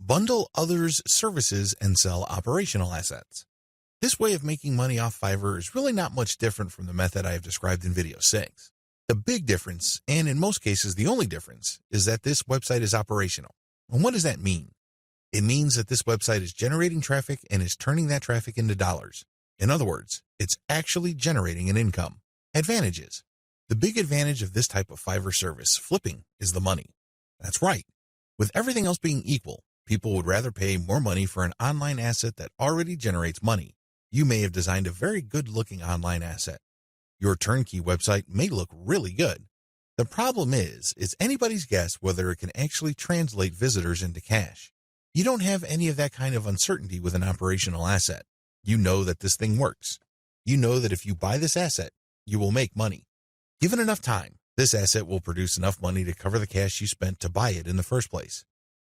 Bundle others' services and sell operational assets. This way of making money off Fiverr is really not much different from the method I have described in video 6. The big difference, and in most cases the only difference, is that this website is operational. And what does that mean? It means that this website is generating traffic and is turning that traffic into dollars. In other words, it's actually generating an income. Advantages. The big advantage of this type of Fiverr service, flipping, is the money. That's right. With everything else being equal, people would rather pay more money for an online asset that already generates money. You may have designed a very good-looking online asset. Your turnkey website may look really good. The problem is, it's anybody's guess whether it can actually translate visitors into cash. You don't have any of that kind of uncertainty with an operational asset. You know that this thing works. You know that if you buy this asset, you will make money. Given enough time, this asset will produce enough money to cover the cash you spent to buy it in the first place.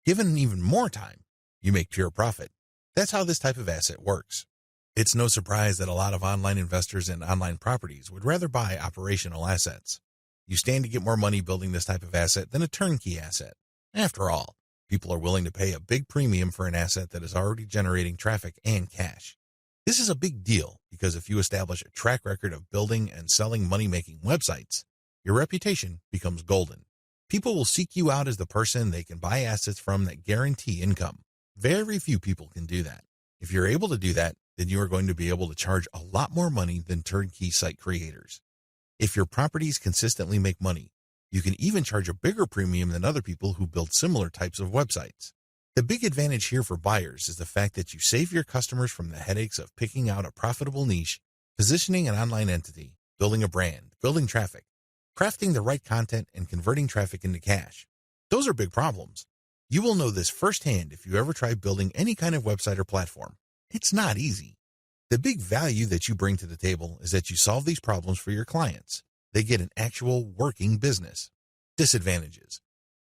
Given even more time, you make pure profit. That's how this type of asset works. It's no surprise that a lot of online investors in online properties would rather buy operational assets. You stand to get more money building this type of asset than a turnkey asset. After all, people are willing to pay a big premium for an asset that is already generating traffic and cash. This is a big deal because if you establish a track record of building and selling money-making websites, your reputation becomes golden. People will seek you out as the person they can buy assets from that guarantee income. Very few people can do that. If you're able to do that, then you are going to be able to charge a lot more money than turnkey site creators. If your properties consistently make money, you can even charge a bigger premium than other people who build similar types of websites. The big advantage here for buyers is the fact that you save your customers from the headaches of picking out a profitable niche, positioning an online entity, building a brand, building traffic, crafting the right content, and converting traffic into cash. Those are big problems. You will know this firsthand if you ever try building any kind of website or platform. It's not easy. The big value that you bring to the table is that you solve these problems for your clients. They get an actual working business. Disadvantages.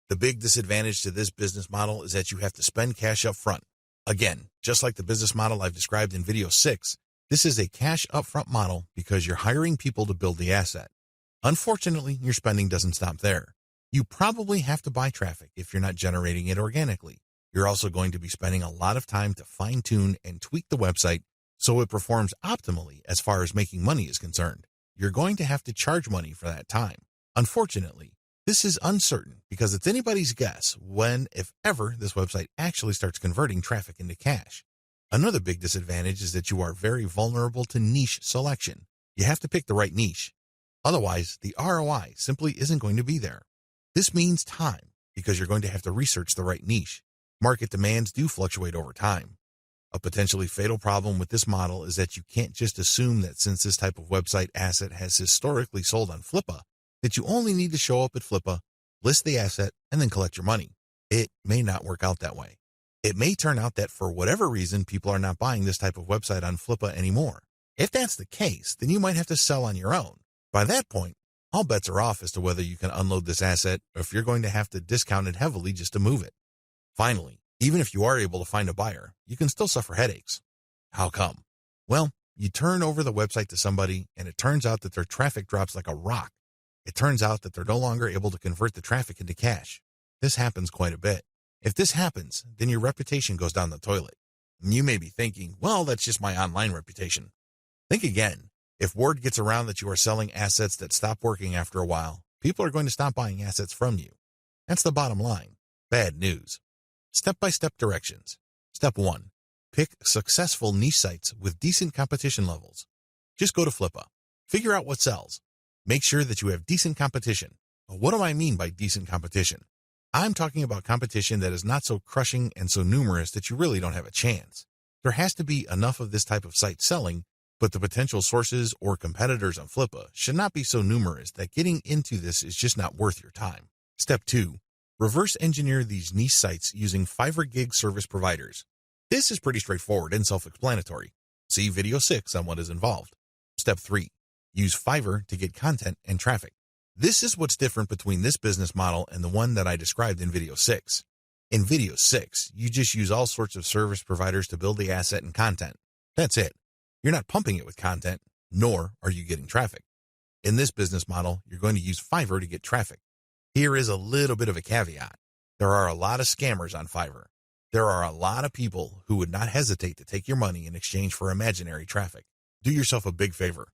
The big disadvantage to this business model is that you have to spend cash up front. Again, just like the business model I've described in video 6, this is a cash upfront model because you're hiring people to build the asset. Unfortunately, your spending doesn't stop there. You probably have to buy traffic if you're not generating it organically. You're also going to be spending a lot of time to fine-tune and tweak the website so it performs optimally as far as making money is concerned. You're going to have to charge money for that time. Unfortunately, this is uncertain because it's anybody's guess when, if ever, this website actually starts converting traffic into cash. Another big disadvantage is that you are very vulnerable to niche selection. You have to pick the right niche. Otherwise, the ROI simply isn't going to be there. This means time because you're going to have to research the right niche. Market demands do fluctuate over time. A potentially fatal problem with this model is that you can't just assume that since this type of website asset has historically sold on Flippa, that you only need to show up at Flippa, list the asset, and then collect your money. It may not work out that way. It may turn out that for whatever reason, people are not buying this type of website on Flippa anymore. If that's the case, then you might have to sell on your own. By that point, all bets are off as to whether you can unload this asset or if you're going to have to discount it heavily just to move it. Finally, even if you are able to find a buyer, you can still suffer headaches. How come? Well, you turn over the website to somebody and it turns out that their traffic drops like a rock. It turns out that they're no longer able to convert the traffic into cash. This happens quite a bit. If this happens, then your reputation goes down the toilet. And you may be thinking, well, that's just my online reputation. Think again. If word gets around that you are selling assets that stop working after a while, people are going to stop buying assets from you. That's the bottom line. Bad news. Step-by-step directions. Step 1. Pick successful niche sites with decent competition levels. Just go to Flippa. Figure out what sells. Make sure that you have decent competition. What do I mean by decent competition? I'm talking about competition that is not so crushing and so numerous that you really don't have a chance. There has to be enough of this type of site selling, but the potential sources or competitors on Flippa should not be so numerous that getting into this is just not worth your time. Step 2. Reverse engineer these niche sites using Fiverr gig service providers. This is pretty straightforward and self-explanatory. See video 6 on what is involved. Step 3. Use Fiverr to get content and traffic. This is what's different between this business model and the one that I described in video 6. In video 6, you just use all sorts of service providers to build the asset and content. That's it. You're not pumping it with content, nor are you getting traffic. In this business model, you're going to use Fiverr to get traffic. Here is a little bit of a caveat. There are a lot of scammers on Fiverr. There are a lot of people who would not hesitate to take your money in exchange for imaginary traffic. Do yourself a big favor.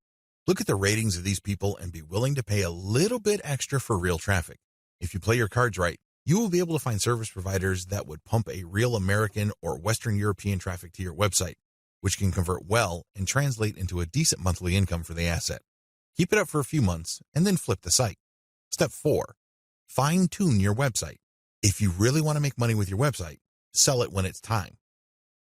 Look at the ratings of these people and be willing to pay a little bit extra for real traffic. If you play your cards right, you will be able to find service providers that would pump a real American or Western European traffic to your website, which can convert well and translate into a decent monthly income for the asset. Keep it up for a few months and then flip the site. Step 4. Fine-tune your website. If you really want to make money with your website, sell it when it's time.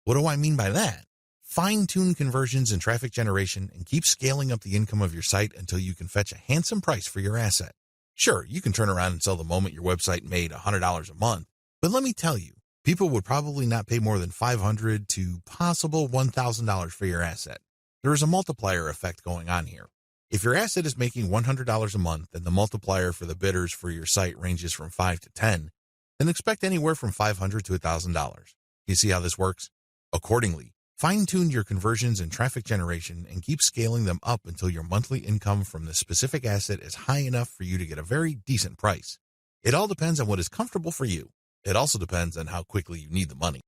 What do I mean by that? Fine-tune conversions and traffic generation and keep scaling up the income of your site until you can fetch a handsome price for your asset. Sure, you can turn around and sell the moment your website made $100 a month, but let me tell you, people would probably not pay more than $500 to possible $1,000 for your asset. There is a multiplier effect going on here. If your asset is making $100 a month and the multiplier for the bidders for your site ranges from 5 to 10, then expect anywhere from $500 to $1,000. You see how this works? Accordingly, fine-tune your conversions and traffic generation and keep scaling them up until your monthly income from the specific asset is high enough for you to get a very decent price. It all depends on what is comfortable for you. It also depends on how quickly you need the money.